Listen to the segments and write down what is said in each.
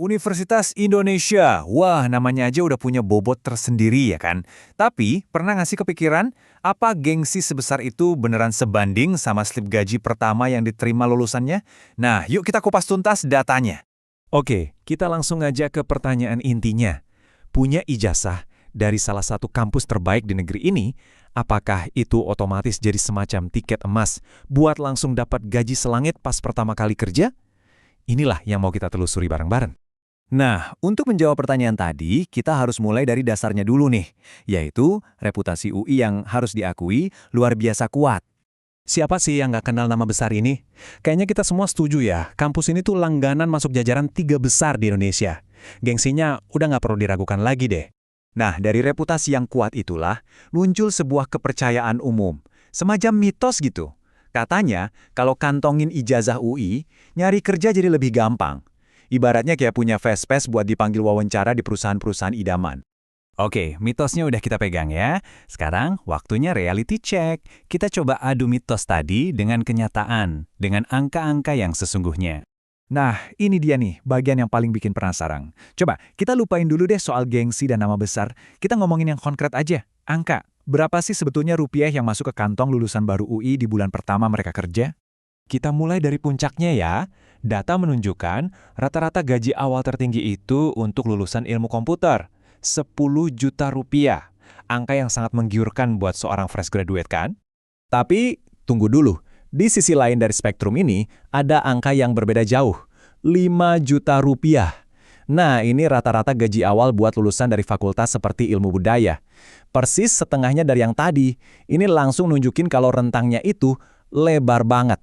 Universitas Indonesia, wah namanya aja udah punya bobot tersendiri ya kan? Tapi, pernah nggak sih kepikiran, apa gengsi sebesar itu beneran sebanding sama slip gaji pertama yang diterima lulusannya? Nah, yuk kita kupas tuntas datanya. Oke, kita langsung aja ke pertanyaan intinya. Punya ijazah dari salah satu kampus terbaik di negeri ini, apakah itu otomatis jadi semacam tiket emas buat langsung dapat gaji selangit pas pertama kali kerja? Inilah yang mau kita telusuri bareng-bareng. Nah, untuk menjawab pertanyaan tadi, kita harus mulai dari dasarnya dulu nih, yaitu reputasi UI yang harus diakui luar biasa kuat. Siapa sih yang nggak kenal nama besar ini? Kayaknya kita semua setuju ya, kampus ini tuh langganan masuk jajaran 3 besar di Indonesia. Gengsinya udah nggak perlu diragukan lagi deh. Nah, dari reputasi yang kuat itulah, muncul sebuah kepercayaan umum, semacam mitos gitu. Katanya, kalau kantongin ijazah UI, nyari kerja jadi lebih gampang. Ibaratnya kayak punya fast pass buat dipanggil wawancara di perusahaan-perusahaan idaman. Oke, mitosnya udah kita pegang ya. Sekarang waktunya reality check. Kita coba adu mitos tadi dengan kenyataan, dengan angka-angka yang sesungguhnya. Nah, ini dia nih, bagian yang paling bikin penasaran. Coba, kita lupain dulu deh soal gengsi dan nama besar. Kita ngomongin yang konkret aja, angka. Berapa sih sebetulnya rupiah yang masuk ke kantong lulusan baru UI di bulan pertama mereka kerja? Kita mulai dari puncaknya ya. Data menunjukkan rata-rata gaji awal tertinggi itu untuk lulusan ilmu komputer. 10 juta rupiah. Angka yang sangat menggiurkan buat seorang fresh graduate kan? Tapi, tunggu dulu. Di sisi lain dari spektrum ini, ada angka yang berbeda jauh. 5 juta rupiah. Nah, ini rata-rata gaji awal buat lulusan dari fakultas seperti ilmu budaya. Persis setengahnya dari yang tadi. Ini langsung nunjukin kalau rentangnya itu lebar banget.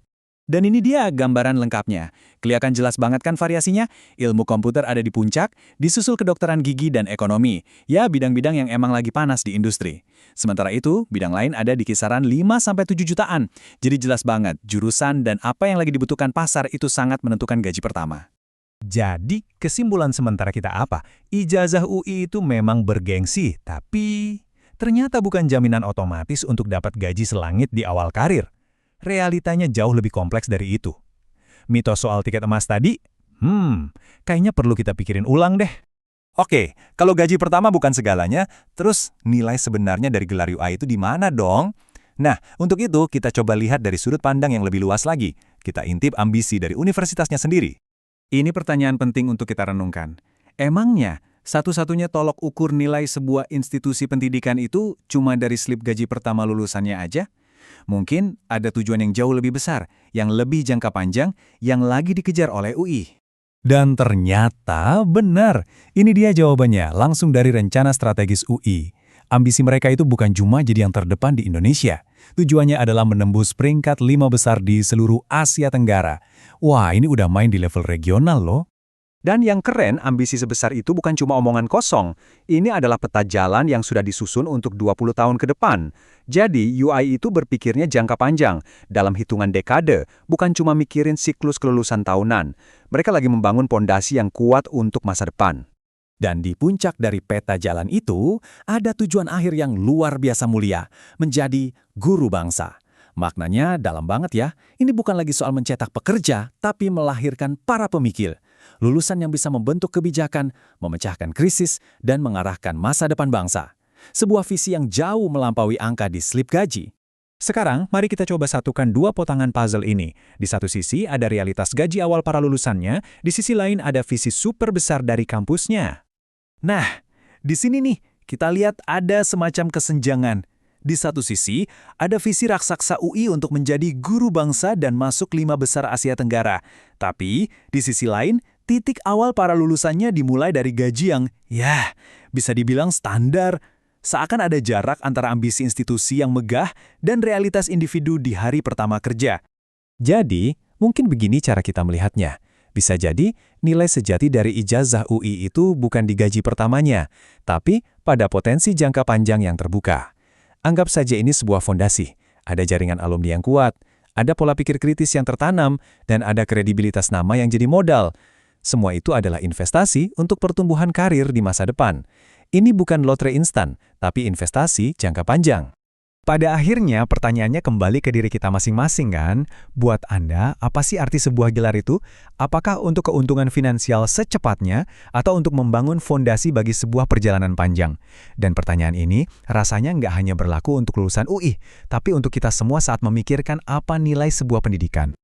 Dan ini dia gambaran lengkapnya. Kelihatan jelas banget kan variasinya? Ilmu komputer ada di puncak, disusul kedokteran gigi dan ekonomi. Ya, bidang-bidang yang emang lagi panas di industri. Sementara itu, bidang lain ada di kisaran 5-7 jutaan. Jadi jelas banget, jurusan dan apa yang lagi dibutuhkan pasar itu sangat menentukan gaji pertama. Jadi, kesimpulan sementara kita apa? Ijazah UI itu memang bergengsi, tapi ternyata bukan jaminan otomatis untuk dapat gaji selangit di awal karir. Realitanya jauh lebih kompleks dari itu. Mitos soal tiket emas tadi, kayaknya perlu kita pikirin ulang deh. Oke, kalau gaji pertama bukan segalanya, terus nilai sebenarnya dari gelar UI itu di mana dong? Nah, untuk itu kita coba lihat dari sudut pandang yang lebih luas lagi. Kita intip ambisi dari universitasnya sendiri. Ini pertanyaan penting untuk kita renungkan. Emangnya, satu-satunya tolok ukur nilai sebuah institusi pendidikan itu cuma dari slip gaji pertama lulusannya aja? Mungkin ada tujuan yang jauh lebih besar, yang lebih jangka panjang, yang lagi dikejar oleh UI. Dan ternyata benar. Ini dia jawabannya, langsung dari rencana strategis UI. Ambisi mereka itu bukan cuma jadi yang terdepan di Indonesia. Tujuannya adalah menembus peringkat 5 besar di seluruh Asia Tenggara. Wah, ini udah main di level regional loh. Dan yang keren, ambisi sebesar itu bukan cuma omongan kosong. Ini adalah peta jalan yang sudah disusun untuk 20 tahun ke depan. Jadi, UI itu berpikirnya jangka panjang, dalam hitungan dekade, bukan cuma mikirin siklus kelulusan tahunan. Mereka lagi membangun pondasi yang kuat untuk masa depan. Dan di puncak dari peta jalan itu, ada tujuan akhir yang luar biasa mulia, menjadi guru bangsa. Maknanya dalam banget ya, ini bukan lagi soal mencetak pekerja, tapi melahirkan para pemikir. Lulusan yang bisa membentuk kebijakan, memecahkan krisis, dan mengarahkan masa depan bangsa. Sebuah visi yang jauh melampaui angka di slip gaji. Sekarang, mari kita coba satukan dua potongan puzzle ini. Di satu sisi ada realitas gaji awal para lulusannya, di sisi lain ada visi super besar dari kampusnya. Nah, di sini nih, kita lihat ada semacam kesenjangan. Di satu sisi, ada visi raksasa UI untuk menjadi guru bangsa dan masuk 5 besar Asia Tenggara. Tapi, di sisi lain, titik awal para lulusannya dimulai dari gaji yang, bisa dibilang standar. Seakan ada jarak antara ambisi institusi yang megah dan realitas individu di hari pertama kerja. Jadi, mungkin begini cara kita melihatnya. Bisa jadi, nilai sejati dari ijazah UI itu bukan di gaji pertamanya, tapi pada potensi jangka panjang yang terbuka. Anggap saja ini sebuah fondasi. Ada jaringan alumni yang kuat, ada pola pikir kritis yang tertanam, dan ada kredibilitas nama yang jadi modal. Semua itu adalah investasi untuk pertumbuhan karir di masa depan. Ini bukan lotre instan, tapi investasi jangka panjang. Pada akhirnya, pertanyaannya kembali ke diri kita masing-masing kan? Buat Anda, apa sih arti sebuah gelar itu? Apakah untuk keuntungan finansial secepatnya, atau untuk membangun fondasi bagi sebuah perjalanan panjang? Dan pertanyaan ini rasanya nggak hanya berlaku untuk lulusan UI, tapi untuk kita semua saat memikirkan apa nilai sebuah pendidikan.